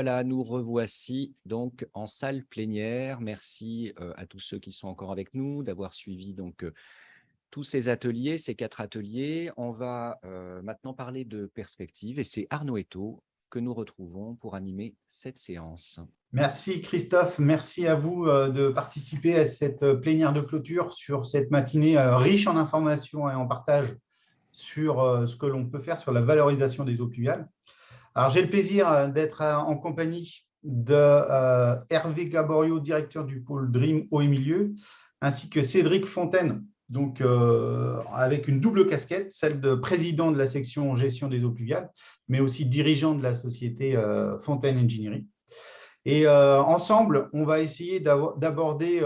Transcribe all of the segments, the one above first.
voilà, nous revoici donc en salle plénière. Merci à tous ceux qui sont encore avec nous d'avoir suivi donc tous ces ateliers, ces 4 ateliers. On va maintenant parler de perspective et c'est Arnaud Eto que nous retrouvons pour animer cette séance. Merci Christophe, merci à vous de participer à cette plénière de clôture sur cette matinée riche en informations et en partage sur ce que l'on peut faire sur la valorisation des eaux pluviales. Alors, j'ai le plaisir d'être en compagnie de Hervé Gaborio, directeur du pôle Dream Eau et Milieu, ainsi que Cédric Fontaine, donc avec une double casquette, celle de président de la section gestion des eaux pluviales, mais aussi dirigeant de la société Fontaine Engineering. Et ensemble, on va essayer d'aborder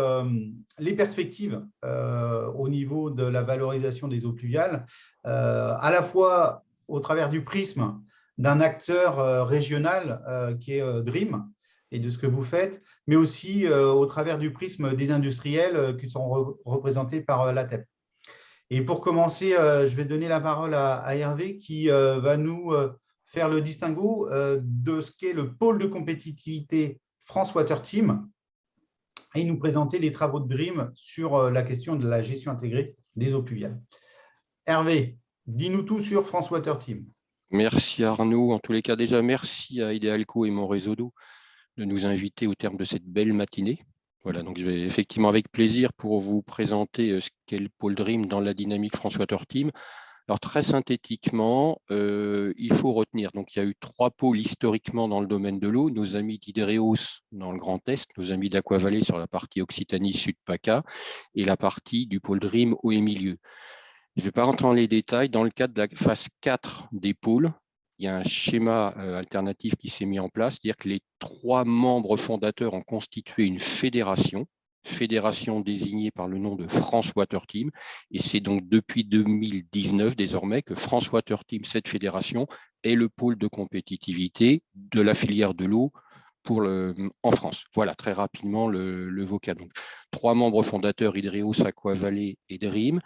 les perspectives au niveau de la valorisation des eaux pluviales, à la fois au travers du prisme d'un acteur régional qui est Dream et de ce que vous faites, mais aussi au travers du prisme des industriels qui sont représentés par l'ATEP. Et pour commencer, je vais donner la parole à Hervé qui va nous faire le distinguo de ce qu'est le pôle de compétitivité France Water Team et nous présenter les travaux de Dream sur la question de la gestion intégrée des eaux pluviales. Hervé, dis-nous tout sur France Water Team. Merci Arnaud. En tous les cas, déjà, merci à Idealco et mon réseau d'eau de nous inviter au terme de cette belle matinée. Voilà, donc je vais effectivement avec plaisir pour vous présenter ce qu'est le pôle Dream dans la dynamique France Water Team. Alors très synthétiquement, il faut retenir, donc il y a eu 3 pôles historiquement dans le domaine de l'eau, nos amis d'Hydreos dans le Grand Est, nos amis d'Aquavallée sur la partie Occitanie Sud-PACA et la partie du pôle Dream Eau et Milieu. Je ne vais pas rentrer dans les détails. Dans le cadre de la phase 4 des pôles, il y a un schéma alternatif qui s'est mis en place, c'est-à-dire que les 3 membres fondateurs ont constitué une fédération désignée par le nom de France Water Team. Et c'est donc depuis 2019 désormais que France Water Team, cette fédération, est le pôle de compétitivité de la filière de l'eau en France. Voilà, très rapidement le vocable. Donc, 3 membres fondateurs, Hydreos, Aquavallée et Dream,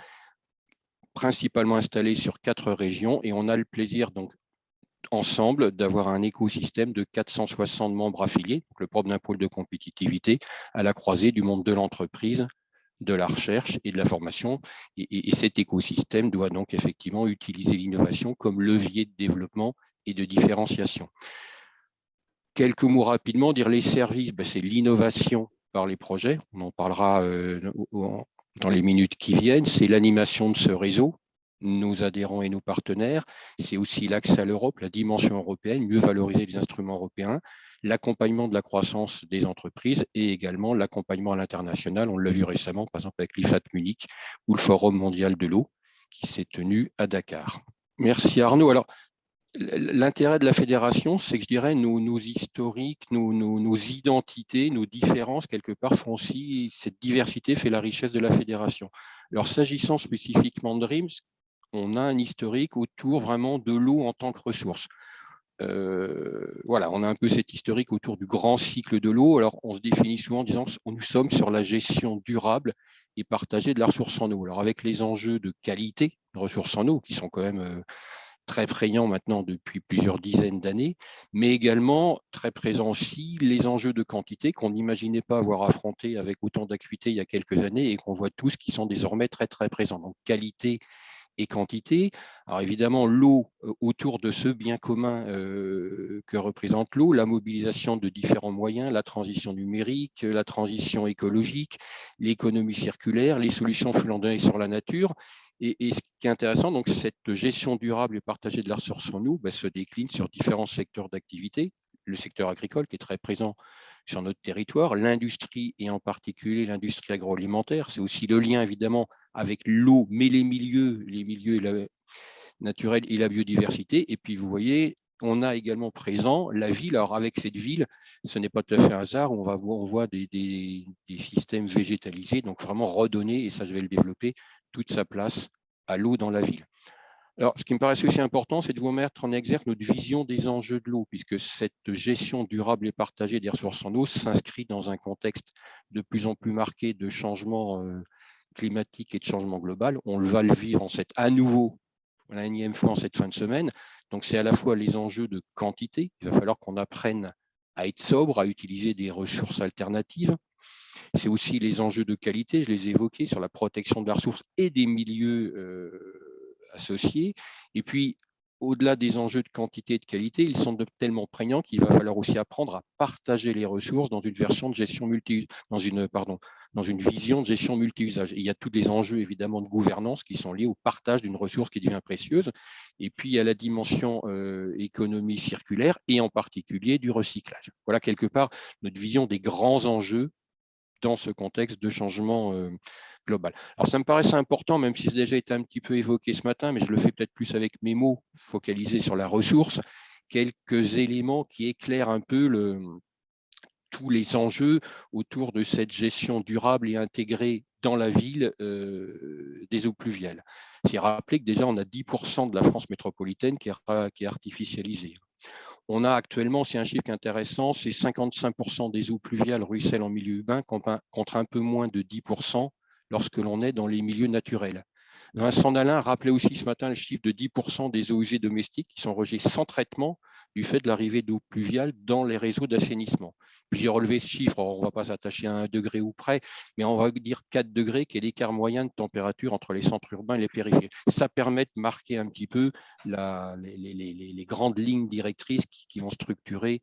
principalement installés sur 4 régions, et on a le plaisir donc ensemble d'avoir un écosystème de 460 membres affiliés, donc le propre d'un pôle de compétitivité à la croisée du monde de l'entreprise, de la recherche et de la formation. Et cet écosystème doit donc effectivement utiliser l'innovation comme levier de développement et de différenciation. Quelques mots rapidement, dire les services, c'est l'innovation par les projets, on en parlera dans les minutes qui viennent, c'est l'animation de ce réseau, nos adhérents et nos partenaires, c'est aussi l'accès à l'Europe, la dimension européenne, mieux valoriser les instruments européens, l'accompagnement de la croissance des entreprises et également l'accompagnement à l'international, on l'a vu récemment par exemple avec l'IFAT Munich ou le Forum mondial de l'eau qui s'est tenu à Dakar. Merci Arnaud. Alors, l'intérêt de la fédération, c'est que je dirais nos historiques, nos identités, nos différences, quelque part, font aussi, cette diversité fait la richesse de la fédération. Alors, s'agissant spécifiquement de Dreams, on a un historique autour vraiment de l'eau en tant que ressource. Voilà, on a un peu cet historique autour du grand cycle de l'eau. Alors, on se définit souvent en disant que nous sommes sur la gestion durable et partagée de la ressource en eau. Alors, avec les enjeux de qualité de ressources en eau qui sont quand même très prégnant maintenant depuis plusieurs dizaines d'années, mais également très présent aussi les enjeux de quantité qu'on n'imaginait pas avoir affrontés avec autant d'acuité il y a quelques années et qu'on voit tous qui sont désormais très très présents. Donc qualité et quantité. Alors évidemment, l'eau autour de ce bien commun que représente l'eau, la mobilisation de différents moyens, la transition numérique, la transition écologique, l'économie circulaire, les solutions fondées sur la nature. Et ce qui est intéressant, donc cette gestion durable et partagée de la ressource en eau se décline sur différents secteurs d'activité. Le secteur agricole qui est très présent sur notre territoire, l'industrie et en particulier l'industrie agroalimentaire. C'est aussi le lien évidemment avec l'eau, mais les milieux naturels et la biodiversité. Et puis vous voyez, on a également présent la ville. Alors avec cette ville, ce n'est pas tout à fait un hasard, on voit des systèmes végétalisés, donc vraiment redonner, et ça je vais le développer, toute sa place à l'eau dans la ville. Alors, ce qui me paraissait aussi important, c'est de vous mettre en exergue notre vision des enjeux de l'eau, puisque cette gestion durable et partagée des ressources en eau s'inscrit dans un contexte de plus en plus marqué de changement climatique et de changement global. On va le vivre à nouveau, la énième fois en cette fin de semaine. Donc, c'est à la fois les enjeux de quantité, il va falloir qu'on apprenne à être sobre, à utiliser des ressources alternatives. C'est aussi les enjeux de qualité, je les ai évoqués, sur la protection de la ressource et des milieux associés. Et puis, au-delà des enjeux de quantité et de qualité, ils sont tellement prégnants qu'il va falloir aussi apprendre à partager les ressources dans une version de gestion dans une vision de gestion multi-usage. Et il y a tous les enjeux évidemment de gouvernance qui sont liés au partage d'une ressource qui devient précieuse. Et puis il y a la dimension économie circulaire et en particulier du recyclage. Voilà quelque part notre vision des grands enjeux dans ce contexte de changement global. Alors, ça me paraissait important, même si ça a déjà été un petit peu évoqué ce matin, mais je le fais peut-être plus avec mes mots, focalisés sur la ressource, quelques éléments qui éclairent un peu tous les enjeux autour de cette gestion durable et intégrée dans la ville des eaux pluviales. C'est rappeler que déjà, on a 10% de la France métropolitaine qui est artificialisée. On a actuellement, c'est un chiffre intéressant, c'est 55% des eaux pluviales ruissellent en milieu urbain contre un peu moins de 10% lorsque l'on est dans les milieux naturels. Vincent Nalin rappelait aussi ce matin le chiffre de 10% des eaux usées domestiques qui sont rejetées sans traitement du fait de l'arrivée d'eau pluviale dans les réseaux d'assainissement. Puis j'ai relevé ce chiffre, on ne va pas s'attacher à 1 degré ou près, mais on va dire 4 degrés, qui est l'écart moyen de température entre les centres urbains et les périphéries. Ça permet de marquer un petit peu les grandes lignes directrices qui vont structurer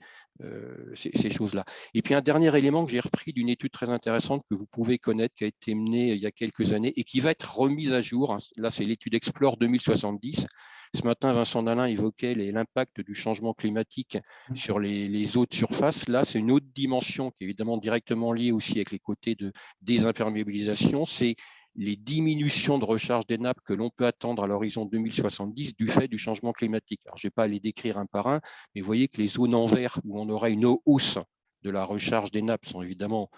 ces choses-là. Et puis un dernier élément que j'ai repris d'une étude très intéressante que vous pouvez connaître, qui a été menée il y a quelques années et qui va être remise à jour. Là, c'est l'étude Explore 2070. Ce matin, Vincent Nalin évoquait l'impact du changement climatique sur les eaux de surface. Là, c'est une autre dimension qui est évidemment directement liée aussi avec les côtés de désimperméabilisation. C'est les diminutions de recharge des nappes que l'on peut attendre à l'horizon 2070 du fait du changement climatique. Alors, je ne vais pas les décrire un par un, mais vous voyez que les zones en vert où on aura une hausse de la recharge des nappes sont évidemment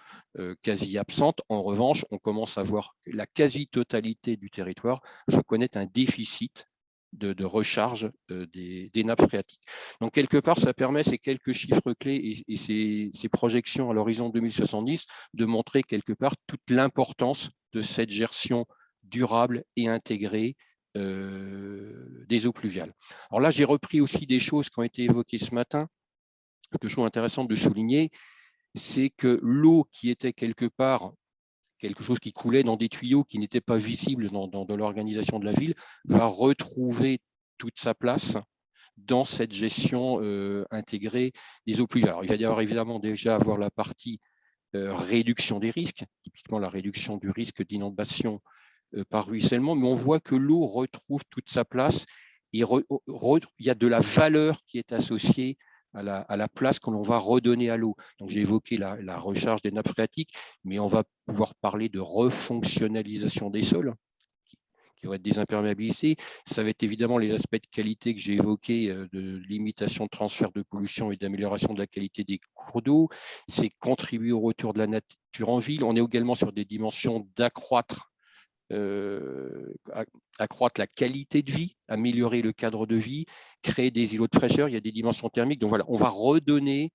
quasi absentes. En revanche, on commence à voir que la quasi-totalité du territoire va connaître un déficit de recharge des nappes phréatiques. Donc, quelque part, ça permet ces quelques chiffres clés et ces projections à l'horizon 2070 de montrer quelque part toute l'importance de cette gestion durable et intégrée des eaux pluviales. Alors là, j'ai repris aussi des choses qui ont été évoquées ce matin. Ce que je trouve intéressant de souligner, c'est que l'eau qui était quelque part quelque chose qui coulait dans des tuyaux qui n'étaient pas visibles dans l'organisation de la ville, va retrouver toute sa place dans cette gestion intégrée des eaux pluviales. Alors, il va y avoir évidemment déjà avoir la partie réduction des risques, typiquement la réduction du risque d'inondation par ruissellement, mais on voit que l'eau retrouve toute sa place et il y a de la valeur qui est associée à la place que l'on va redonner à l'eau. Donc, j'ai évoqué la recharge des nappes phréatiques, mais on va pouvoir parler de refonctionnalisation des sols qui vont être désimperméabilisés. Ça va être évidemment les aspects de qualité que j'ai évoqués, de limitation de transfert de pollution et d'amélioration de la qualité des cours d'eau. C'est contribuer au retour de la nature en ville. On est également sur des dimensions d'accroître la qualité de vie, améliorer le cadre de vie, créer des îlots de fraîcheur, il y a des dimensions thermiques. Donc voilà, on va redonner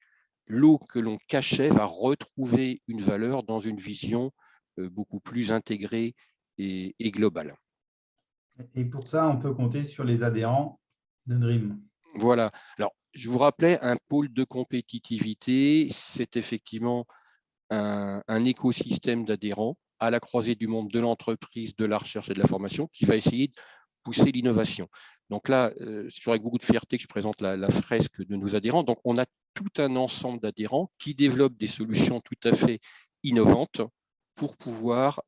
l'eau que l'on cachait, va retrouver une valeur dans une vision beaucoup plus intégrée et globale. Et pour ça, on peut compter sur les adhérents de Dream. Voilà. Alors, je vous rappelais, un pôle de compétitivité, c'est effectivement un écosystème d'adhérents à la croisée du monde de l'entreprise, de la recherche et de la formation qui va essayer de pousser l'innovation. Donc là, c'est toujours avec beaucoup de fierté que je présente la fresque de nos adhérents. Donc, on a tout un ensemble d'adhérents qui développent des solutions tout à fait innovantes pour pouvoir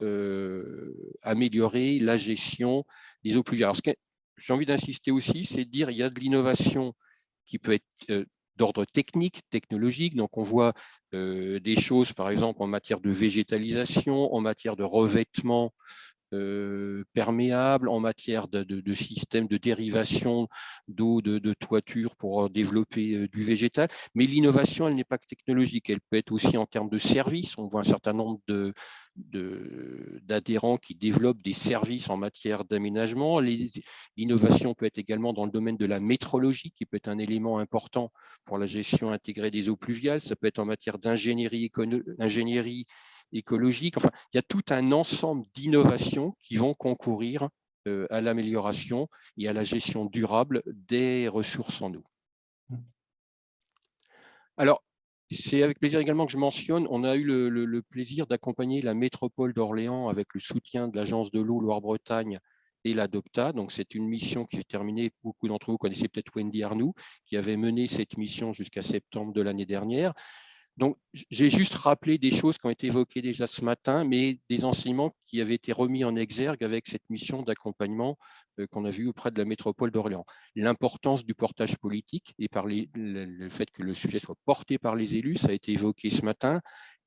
améliorer la gestion des eaux pluviales. Alors, ce que j'ai envie d'insister aussi, c'est de dire qu'il y a de l'innovation qui peut être d'ordre technique, technologique. Donc, on voit des choses, par exemple, en matière de végétalisation, en matière de revêtement perméable, en matière de système de dérivation d'eau de toiture pour développer du végétal. Mais l'innovation, elle n'est pas que technologique, elle peut être aussi en termes de services. On voit un certain nombre d'adhérents qui développent des services en matière d'aménagement. L'innovation peut être également dans le domaine de la métrologie, qui peut être un élément important pour la gestion intégrée des eaux pluviales. Ça peut être en matière d'ingénierie écologique. Enfin, il y a tout un ensemble d'innovations qui vont concourir à l'amélioration et à la gestion durable des ressources en eau. Alors, C'est avec plaisir également que je mentionne, on a eu le plaisir d'accompagner la métropole d'Orléans avec le soutien de l'Agence de l'eau Loire-Bretagne et l'Adopta. Donc, c'est une mission qui s'est terminée. Beaucoup d'entre vous connaissez peut-être Wendy Arnoux, qui avait mené cette mission jusqu'à septembre de l'année dernière. Donc, j'ai juste rappelé des choses qui ont été évoquées déjà ce matin, mais des enseignements qui avaient été remis en exergue avec cette mission d'accompagnement qu'on a vue auprès de la métropole d'Orléans. L'importance du portage politique et par le fait que le sujet soit porté par les élus, ça a été évoqué ce matin.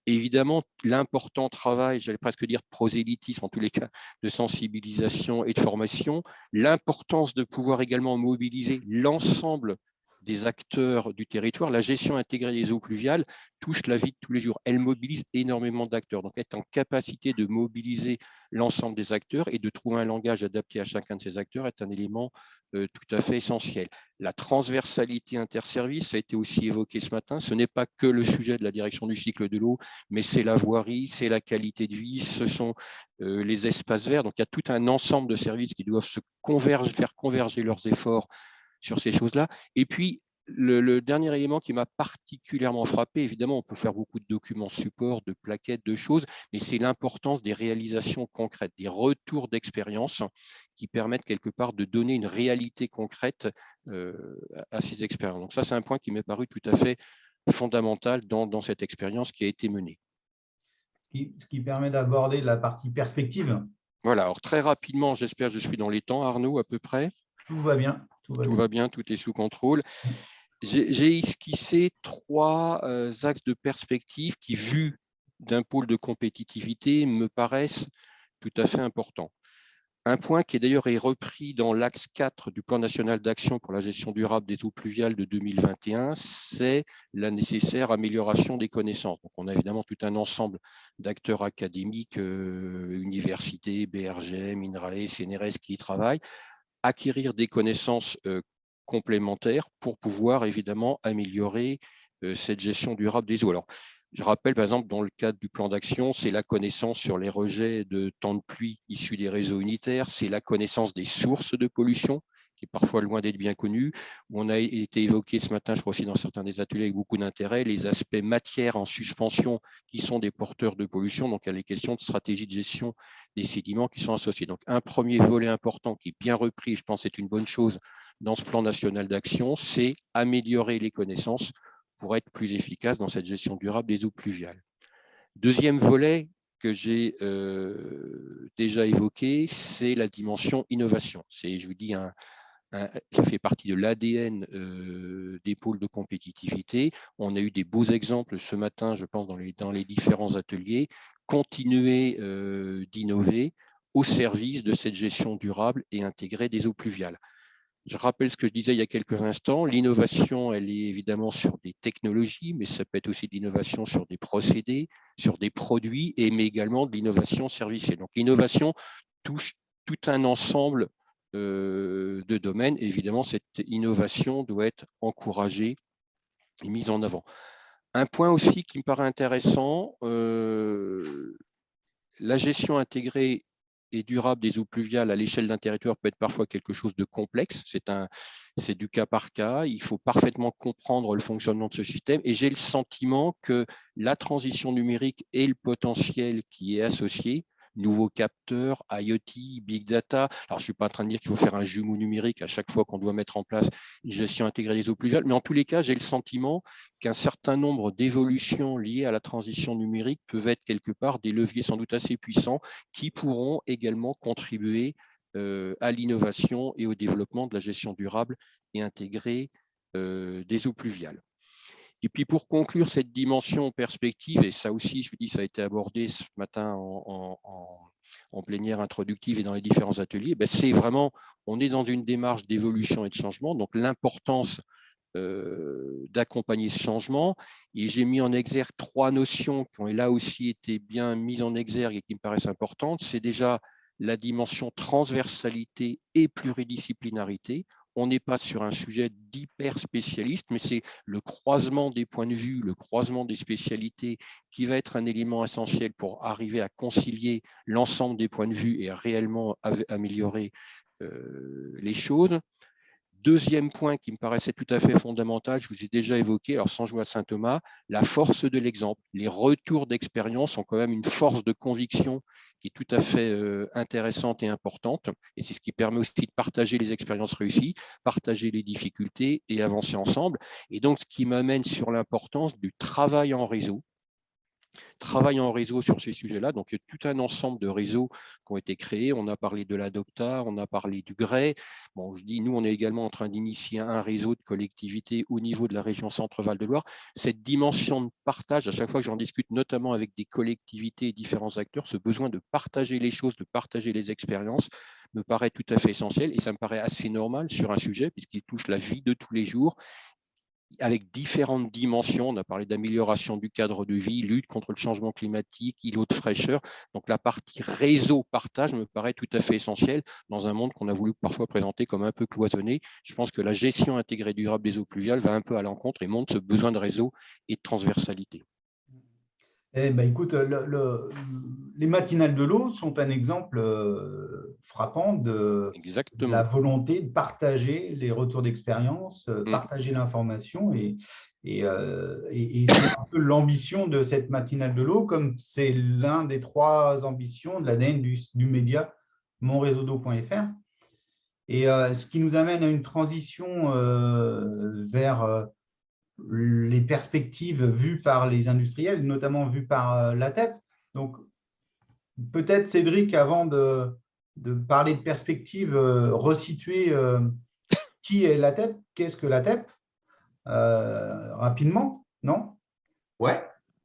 Évidemment, l'important travail, j'allais presque dire prosélytisme, en tous les cas, de sensibilisation et de formation, l'importance de pouvoir également mobiliser l'ensemble des acteurs du territoire. La gestion intégrée des eaux pluviales touche la vie de tous les jours. Elle mobilise énormément d'acteurs. Donc, être en capacité de mobiliser l'ensemble des acteurs et de trouver un langage adapté à chacun de ces acteurs est un élément tout à fait essentiel. La transversalité interservice, ça a été aussi évoqué ce matin. Ce n'est pas que le sujet de la direction du cycle de l'eau, mais c'est la voirie, c'est la qualité de vie, ce sont les espaces verts. Donc, il y a tout un ensemble de services qui doivent faire converger leurs efforts sur ces choses-là. Et puis, le dernier élément qui m'a particulièrement frappé, évidemment, on peut faire beaucoup de documents support, de plaquettes, de choses, mais c'est l'importance des réalisations concrètes, des retours d'expérience qui permettent quelque part de donner une réalité concrète à ces expériences. Donc ça, c'est un point qui m'est paru tout à fait fondamental dans cette expérience qui a été menée. Ce qui permet d'aborder la partie perspective. Voilà, alors très rapidement, j'espère que je suis dans les temps, Arnaud, à peu près. Tout va bien. Tout va bien, tout est sous contrôle. J'ai esquissé 3 axes de perspective qui, vus d'un pôle de compétitivité, me paraissent tout à fait importants. Un point qui d'ailleurs est repris dans l'axe 4 du plan national d'action pour la gestion durable des eaux pluviales de 2021, c'est la nécessaire amélioration des connaissances. Donc, on a évidemment tout un ensemble d'acteurs académiques, universités, BRGM, INRAE, CNRS qui y travaillent, acquérir des connaissances complémentaires pour pouvoir évidemment améliorer cette gestion durable des eaux. Alors, je rappelle, par exemple, dans le cadre du plan d'action, c'est la connaissance sur les rejets de temps de pluie issus des réseaux unitaires, c'est la connaissance des sources de pollution, qui est parfois loin d'être bien connue, où on a été évoqué ce matin, je crois aussi dans certains des ateliers avec beaucoup d'intérêt, les aspects matières en suspension qui sont des porteurs de pollution. Donc, il y a les questions de stratégie de gestion des sédiments qui sont associés. Donc, un premier volet important qui est bien repris, je pense que c'est une bonne chose dans ce plan national d'action, c'est améliorer les connaissances pour être plus efficace dans cette gestion durable des eaux pluviales. Deuxième volet que j'ai déjà évoqué, c'est la dimension innovation. C'est, je vous dis, ça fait partie de l'ADN des pôles de compétitivité. On a eu des beaux exemples ce matin, je pense, dans les différents ateliers. Continuer d'innover au service de cette gestion durable et intégrée des eaux pluviales. Je rappelle ce que je disais il y a quelques instants, l'innovation, elle est évidemment sur des technologies, mais ça peut être aussi de l'innovation sur des procédés, sur des produits, mais également de l'innovation servicielle. Donc l'innovation touche tout un ensemble de domaines. Évidemment, cette innovation doit être encouragée et mise en avant. Un point aussi qui me paraît intéressant, la gestion intégrée et durable des eaux pluviales à l'échelle d'un territoire peut être parfois quelque chose de complexe. C'est du cas par cas. Il faut parfaitement comprendre le fonctionnement de ce système. Et j'ai le sentiment que la transition numérique et le potentiel qui est associé, nouveaux capteurs, IoT, Big Data. Alors, je ne suis pas en train de dire qu'il faut faire un jumeau numérique à chaque fois qu'on doit mettre en place une gestion intégrée des eaux pluviales, mais en tous les cas, j'ai le sentiment qu'un certain nombre d'évolutions liées à la transition numérique peuvent être quelque part des leviers sans doute assez puissants qui pourront également contribuer à l'innovation et au développement de la gestion durable et intégrée des eaux pluviales. Et puis pour conclure cette dimension perspective, et ça aussi, je vous dis, ça a été abordé ce matin en plénière introductive et dans les différents ateliers, c'est vraiment, on est dans une démarche d'évolution et de changement, donc l'importance d'accompagner ce changement. Et j'ai mis en exergue 3 notions qui ont là aussi été bien mises en exergue et qui me paraissent importantes. C'est déjà la dimension transversalité et pluridisciplinarité. On n'est pas sur un sujet d'hyper spécialiste, mais c'est le croisement des points de vue, le croisement des spécialités qui va être un élément essentiel pour arriver à concilier l'ensemble des points de vue et à réellement améliorer les choses. deuxième point qui me paraissait tout à fait fondamental, je vous ai déjà évoqué, alors sans jouer à Saint-Thomas, la force de l'exemple. Les retours d'expérience sont quand même une force de conviction qui est tout à fait intéressante et importante. Et c'est ce qui permet aussi de partager les expériences réussies, partager les difficultés et avancer ensemble. Et donc, ce qui m'amène sur l'importance du travail en réseau. Travail en réseau sur ces sujets-là. Donc, il y a tout un ensemble de réseaux qui ont été créés. On a parlé de l'Adopta, on a parlé du GREI. Bon, je dis, nous, on est également en train d'initier un réseau de collectivités au niveau de la région Centre-Val de Loire. Cette dimension de partage, à chaque fois que j'en discute, notamment avec des collectivités et différents acteurs, ce besoin de partager les choses, de partager les expériences, me paraît tout à fait essentiel et ça me paraît assez normal sur un sujet puisqu'il touche la vie de tous les jours avec différentes dimensions. On a parlé d'amélioration du cadre de vie, lutte contre le changement climatique, îlot de fraîcheur. Donc la partie réseau-partage me paraît tout à fait essentielle dans un monde qu'on a voulu parfois présenter comme un peu cloisonné. Je pense que la gestion intégrée durable des eaux pluviales va un peu à l'encontre et montre ce besoin de réseau et de transversalité. Eh ben, écoute, les matinales de l'eau sont un exemple frappant de la Exactement. volonté de partager les retours d'expérience, partager l'information et c'est un peu l'ambition de cette matinale de l'eau, comme c'est l'un des 3 ambitions de l'ADN du média monréseaudeau.fr. Et ce qui nous amène à une transition vers les perspectives vues par les industriels, notamment vues par l'ATEP. Donc, peut-être, Cédric, avant de parler de perspectives, resituer qui est l'ATEP, qu'est-ce que l'ATEP, rapidement, non? Ouais.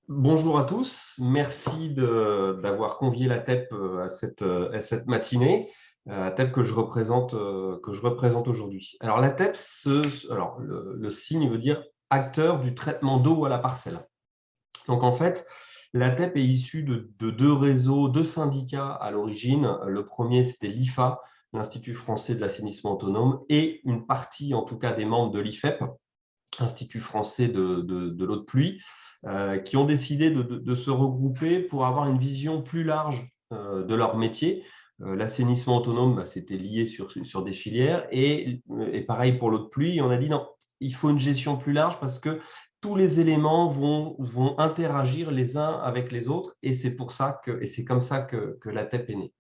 Bonjour à tous. Merci d'avoir convié l'ATEP à cette matinée, ATEP que je représente aujourd'hui. Alors, l'ATEP, le signe veut dire acteur du traitement d'eau à la parcelle. Donc, en fait, l'ATEP est issue de 2 réseaux, 2 syndicats à l'origine. Le premier, c'était l'IFA, l'Institut français de l'assainissement autonome, et une partie, en tout cas, des membres de l'IFEP, Institut français de l'eau de pluie, qui ont décidé de se regrouper pour avoir une vision plus large de leur métier. L'assainissement autonome, c'était lié sur des filières et pareil pour l'eau de pluie. On a dit non, il faut une gestion plus large parce que tous les éléments vont interagir les uns avec les autres et c'est comme ça que l'ATEP est née.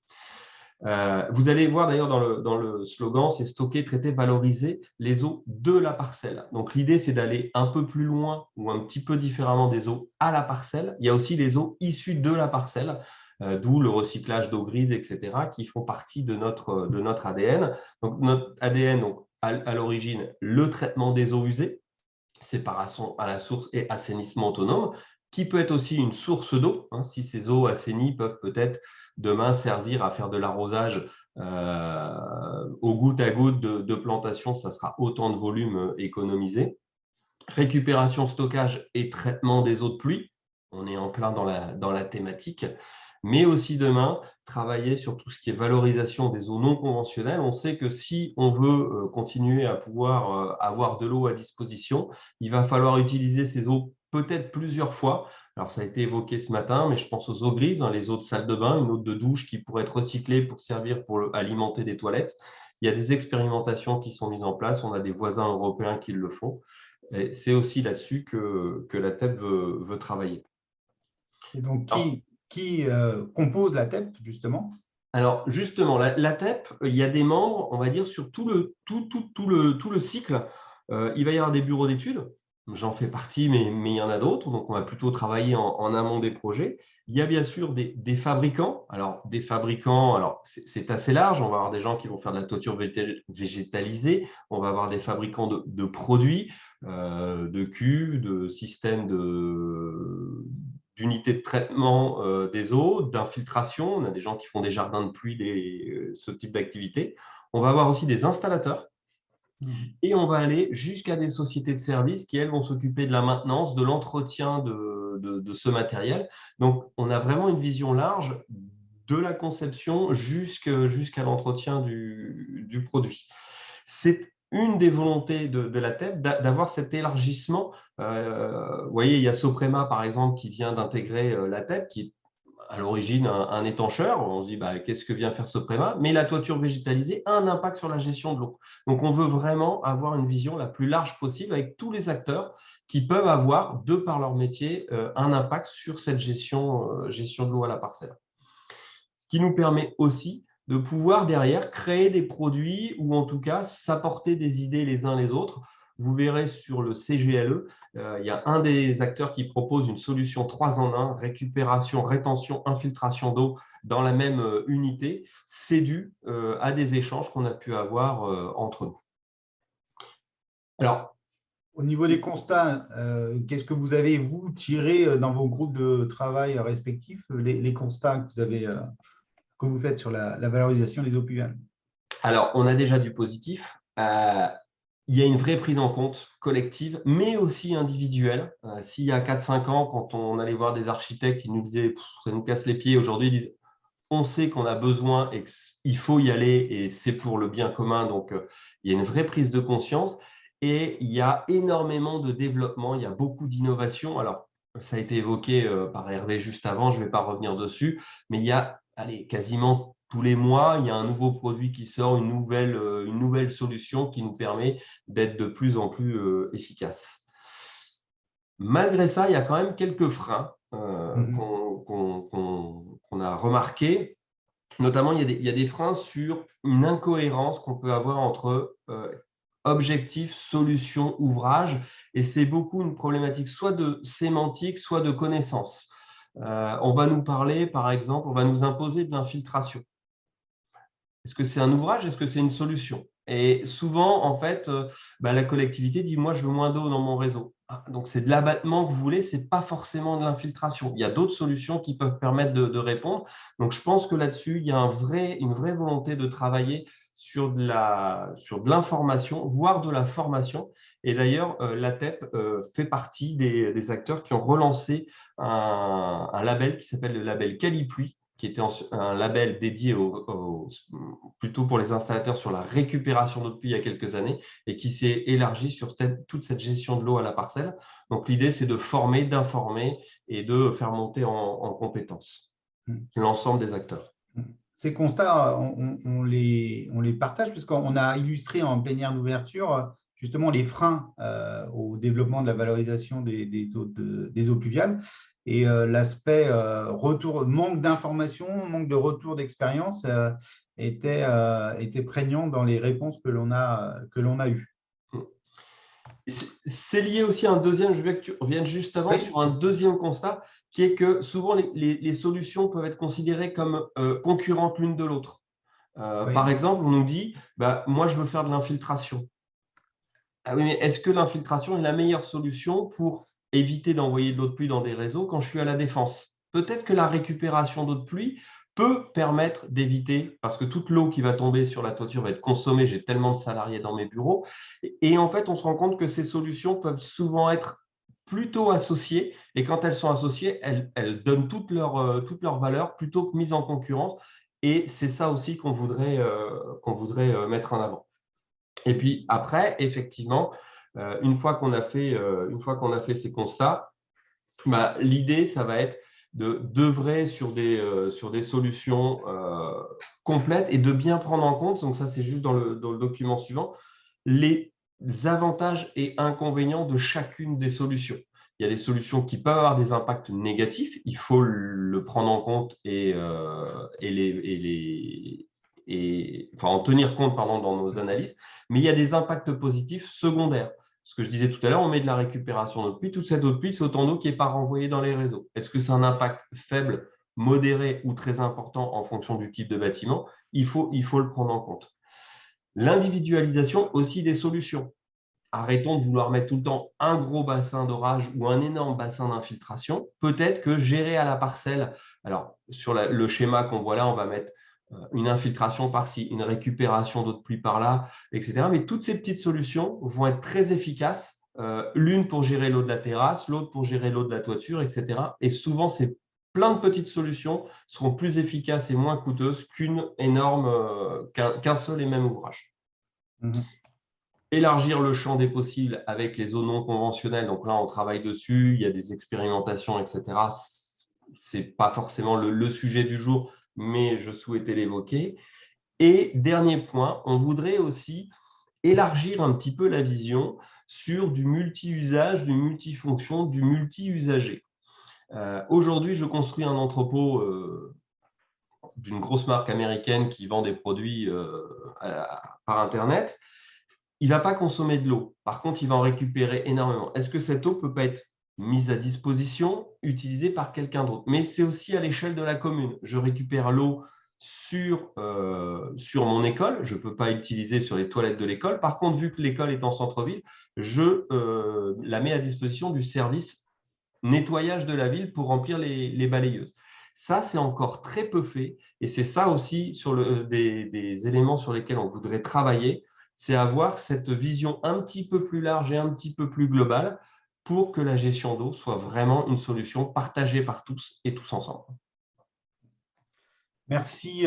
Vous allez voir d'ailleurs dans le slogan, c'est stocker, traiter, valoriser les eaux de la parcelle. Donc l'idée, c'est d'aller un peu plus loin ou un petit peu différemment des eaux à la parcelle. Il y a aussi les eaux issues de la parcelle, d'où le recyclage d'eau grise, etc., qui font partie de notre ADN. Donc notre ADN, donc, à l'origine, le traitement des eaux usées, séparation à la source et assainissement autonome, qui peut être aussi une source d'eau, hein, si ces eaux assainies peuvent peut-être demain servir à faire de l'arrosage au goutte à goutte de plantation, ça sera autant de volume économisé. Récupération, stockage et traitement des eaux de pluie, on est en plein dans la thématique, mais aussi demain, travailler sur tout ce qui est valorisation des eaux non conventionnelles. On sait que si on veut continuer à pouvoir avoir de l'eau à disposition, il va falloir utiliser ces eaux peut-être plusieurs fois. Alors, ça a été évoqué ce matin, mais je pense aux eaux grises, les eaux de salle de bain, une eau de douche qui pourrait être recyclée pour servir pour alimenter des toilettes. Il y a des expérimentations qui sont mises en place. On a des voisins européens qui le font. Et c'est aussi là-dessus que l'ATEP veut travailler. Et donc, qui compose l'ATEP, justement? Alors, justement, l'ATEP, il y a des membres, on va dire, sur tout le cycle. Il va y avoir des bureaux d'études. J'en fais partie, mais il y en a d'autres. Donc, on va plutôt travailler en amont des projets. Il y a bien sûr des fabricants. Alors, des fabricants, c'est assez large. On va avoir des gens qui vont faire de la toiture végétalisée. On va avoir des fabricants de produits, de cuves, de systèmes d'unités de traitement des eaux, d'infiltration. On a des gens qui font des jardins de pluie, ce type d'activité. On va avoir aussi des installateurs. Et on va aller jusqu'à des sociétés de services qui, elles, vont s'occuper de la maintenance, de l'entretien de ce matériel. Donc, on a vraiment une vision large de la conception jusqu'à l'entretien du produit. C'est une des volontés de l'ATEP d'avoir cet élargissement. Vous voyez, il y a Soprema, par exemple, qui vient d'intégrer l'ATEP, qui est à l'origine un étancheur. On se dit, qu'est-ce que vient faire ce préma? Mais la toiture végétalisée a un impact sur la gestion de l'eau. Donc, on veut vraiment avoir une vision la plus large possible avec tous les acteurs qui peuvent avoir, de par leur métier, un impact sur cette gestion de l'eau à la parcelle. Ce qui nous permet aussi de pouvoir derrière créer des produits ou en tout cas s'apporter des idées les uns les autres. Vous verrez sur le CGLE, il y a un des acteurs qui propose une solution 3 en 1, récupération, rétention, infiltration d'eau dans la même unité. C'est dû à des échanges qu'on a pu avoir entre nous. Alors, au niveau des constats, qu'est-ce que vous avez, vous, tiré dans vos groupes de travail respectifs, les constats que vous faites sur la valorisation des eaux pluviales? Alors, on a déjà du positif. Il y a une vraie prise en compte collective, mais aussi individuelle. S'il y a 4-5 ans, quand on allait voir des architectes, ils nous disaient « ça nous casse les pieds », aujourd'hui, ils disent « on sait qu'on a besoin et qu'il faut y aller et c'est pour le bien commun ». Donc, il y a une vraie prise de conscience et il y a énormément de développement, il y a beaucoup d'innovation. Alors, ça a été évoqué par Hervé juste avant, je ne vais pas revenir dessus, mais il y a quasiment tous les mois, il y a un nouveau produit qui sort, une nouvelle solution qui nous permet d'être de plus en plus efficace. Malgré ça, il y a quand même quelques freins qu'on a remarqués. Notamment, il y a des freins sur une incohérence qu'on peut avoir entre objectif, solution, ouvrage. Et c'est beaucoup une problématique soit de sémantique, soit de connaissance. On va nous parler, par exemple, on va nous imposer de l'infiltration. Est-ce que c'est un ouvrage? Est-ce que c'est une solution? Et souvent, en fait, la collectivité dit « moi, je veux moins d'eau dans mon réseau ». Donc, c'est de l'abattement que vous voulez, ce n'est pas forcément de l'infiltration. Il y a d'autres solutions qui peuvent permettre de répondre. Donc, je pense que là-dessus, il y a une vraie volonté de travailler sur de l'information, voire de la formation. Et d'ailleurs, l'ATEP fait partie des acteurs qui ont relancé un label qui s'appelle le label Calipluie, qui était un label dédié plutôt pour les installateurs sur la récupération d'eau de pluie il y a quelques années et qui s'est élargi sur toute cette gestion de l'eau à la parcelle. Donc, l'idée, c'est de former, d'informer et de faire monter en compétences l'ensemble des acteurs. Ces constats, on les partage parce qu'on a illustré en plénière d'ouverture justement les freins au développement de la valorisation des eaux pluviales. Et l'aspect manque d'information, manque de retour d'expérience était prégnant dans les réponses que l'on a eues. C'est lié aussi à un deuxième, je veux que tu reviennes juste avant, sur un deuxième constat, qui est que souvent les solutions peuvent être considérées comme concurrentes l'une de l'autre. Par exemple, on nous dit moi je veux faire de l'infiltration. Ah oui, mais est-ce que l'infiltration est la meilleure solution pour éviter d'envoyer de l'eau de pluie dans des réseaux quand je suis à la défense? Peut-être que la récupération d'eau de pluie peut permettre d'éviter, parce que toute l'eau qui va tomber sur la toiture va être consommée, j'ai tellement de salariés dans mes bureaux, et en fait, on se rend compte que ces solutions peuvent souvent être plutôt associées, et quand elles sont associées, elles donnent toute leur valeur plutôt que mises en concurrence, et c'est ça aussi qu'on voudrait mettre en avant. Et puis après, effectivement, une fois qu'on a fait ces constats, l'idée, ça va être d'œuvrer sur des solutions complètes et de bien prendre en compte, donc ça c'est juste dans le document suivant, les avantages et inconvénients de chacune des solutions. Il y a des solutions qui peuvent avoir des impacts négatifs, il faut le prendre en compte et en tenir compte dans nos analyses, mais il y a des impacts positifs secondaires. Ce que je disais tout à l'heure, on met de la récupération d'eau de pluie. Toute cette eau de pluie, c'est autant d'eau qui n'est pas renvoyée dans les réseaux. Est-ce que c'est un impact faible, modéré ou très important en fonction du type de bâtiment? Il faut le prendre en compte. L'individualisation aussi des solutions. Arrêtons de vouloir mettre tout le temps un gros bassin d'orage ou un énorme bassin d'infiltration. Peut-être que gérer à la parcelle, alors sur le schéma qu'on voit là, on va mettre une infiltration par-ci, une récupération d'eau de pluie par-là, etc. Mais toutes ces petites solutions vont être très efficaces, l'une pour gérer l'eau de la terrasse, l'autre pour gérer l'eau de la toiture, etc. Et souvent, ces plein de petites solutions seront plus efficaces et moins coûteuses qu'un seul et même ouvrage. Élargir le champ des possibles avec les eaux non conventionnelles. Donc là, on travaille dessus, il y a des expérimentations, etc. ce n'est pas forcément le sujet du jour, mais je souhaitais l'évoquer. Et dernier point, on voudrait aussi élargir un petit peu la vision sur du multi-usage, du multifonction, du multi-usager. Aujourd'hui, je construis un entrepôt d'une grosse marque américaine qui vend des produits par Internet. Il ne va pas consommer de l'eau. Par contre, il va en récupérer énormément. Est-ce que cette eau ne peut pas être mise à disposition, utilisée par quelqu'un d'autre? Mais c'est aussi à l'échelle de la commune. Je récupère l'eau sur mon école. Je ne peux pas l'utiliser sur les toilettes de l'école. Par contre, vu que l'école est en centre-ville, je la mets à disposition du service nettoyage de la ville pour remplir les balayeuses. Ça, c'est encore très peu fait. Et c'est ça aussi des éléments sur lesquels on voudrait travailler, c'est avoir cette vision un petit peu plus large et un petit peu plus globale pour que la gestion d'eau soit vraiment une solution partagée par tous et tous ensemble. Merci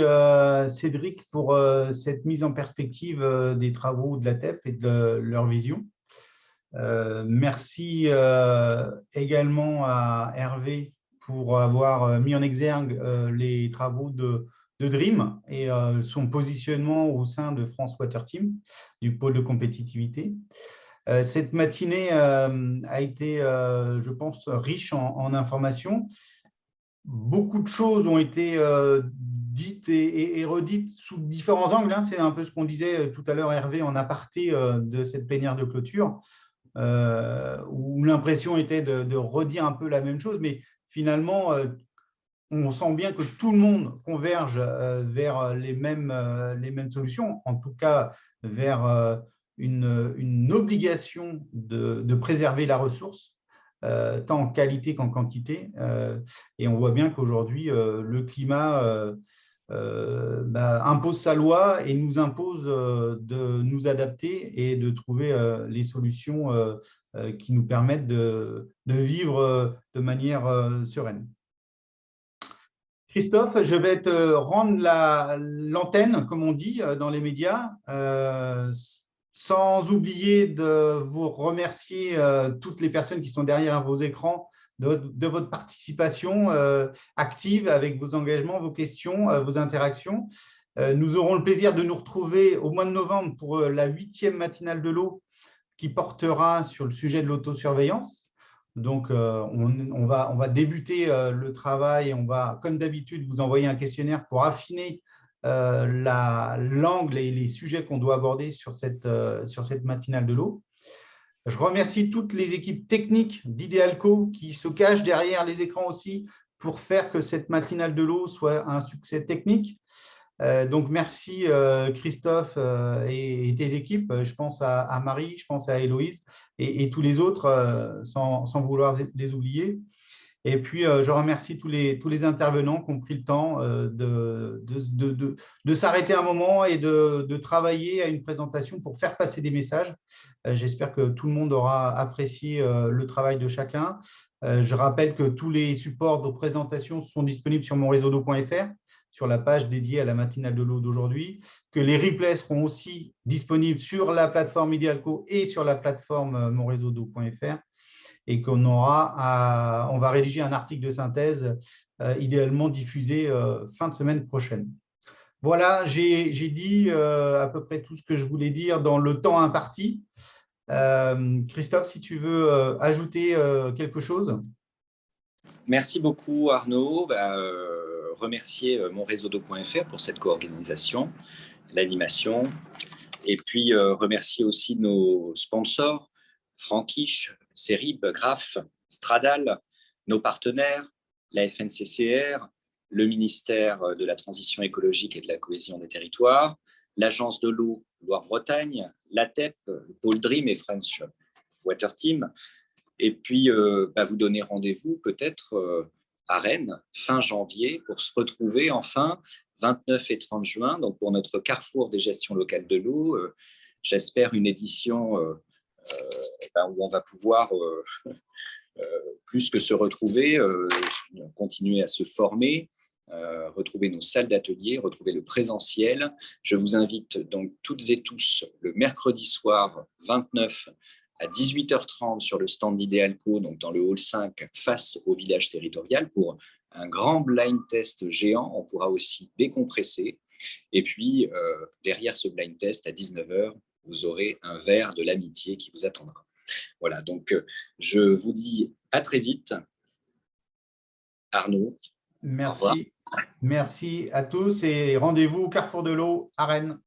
Cédric pour cette mise en perspective des travaux de la TEP et de leur vision. Merci également à Hervé pour avoir mis en exergue les travaux de Dream et son positionnement au sein de France Water Team, du pôle de compétitivité. Cette matinée a été, je pense, riche en informations. Beaucoup de choses ont été dites et redites sous différents angles. Hein. C'est un peu ce qu'on disait tout à l'heure, Hervé, en aparté de cette plénière de clôture, où l'impression était de redire un peu la même chose, mais finalement, on sent bien que tout le monde converge vers les mêmes solutions, en tout cas vers une obligation de préserver la ressource, tant en qualité qu'en quantité. Et on voit bien qu'aujourd'hui, le climat impose sa loi et nous impose de nous adapter et de trouver les solutions qui nous permettent de vivre de manière sereine. Christophe, je vais te rendre l'antenne, comme on dit dans les médias, sans oublier de vous remercier toutes les personnes qui sont derrière vos écrans de votre participation active avec vos engagements, vos questions, vos interactions. Nous aurons le plaisir de nous retrouver au mois de novembre pour la 8e matinale de l'eau qui portera sur le sujet de l'autosurveillance. Donc, on va débuter le travail et on va, comme d'habitude, vous envoyer un questionnaire pour affiner l'angle et les sujets qu'on doit aborder sur cette matinale de l'eau. Je remercie toutes les équipes techniques d'Idealco qui se cachent derrière les écrans aussi pour faire que cette matinale de l'eau soit un succès technique. Donc, merci Christophe et tes équipes. Je pense à Marie, je pense à Héloïse et tous les autres sans vouloir les oublier. Et puis, je remercie tous les intervenants qui ont pris le temps de s'arrêter un moment et de travailler à une présentation pour faire passer des messages. J'espère que tout le monde aura apprécié le travail de chacun. Je rappelle que tous les supports de présentation sont disponibles sur monréseau.fr, sur la page dédiée à la matinale de l'eau d'aujourd'hui, que les replays seront aussi disponibles sur la plateforme Idealco et sur la plateforme monréseau.fr. Et qu'on va rédiger un article de synthèse idéalement diffusé fin de semaine prochaine. Voilà, j'ai dit à peu près tout ce que je voulais dire dans le temps imparti. Christophe, si tu veux ajouter quelque chose. Merci beaucoup Arnaud. Remercier monréseau.fr pour cette co-organisation, l'animation, et puis remercier aussi nos sponsors, Frankish, Cerib, Graf, Stradal, nos partenaires, la FNCCR, le ministère de la Transition écologique et de la cohésion des territoires, l'Agence de l'eau Loire-Bretagne, l'ATEP, le pôle Dream et French Water Team. Et puis, vous donner rendez-vous peut-être à Rennes, fin janvier, pour se retrouver enfin 29 et 30 juin, donc pour notre carrefour des gestions locales de l'eau. J'espère une édition où on va pouvoir, plus que se retrouver, continuer à se former, retrouver nos salles d'atelier, retrouver le présentiel. Je vous invite donc toutes et tous le mercredi soir 29 à 18h30 sur le stand d'Idealco, donc dans le hall 5, face au village territorial, pour un grand blind test géant. On pourra aussi décompresser. Et puis, derrière ce blind test, à 19h, vous aurez un verre de l'amitié qui vous attendra. Voilà, donc je vous dis à très vite. Arnaud. Merci. Merci à tous et rendez-vous au Carrefour de l'eau à Rennes.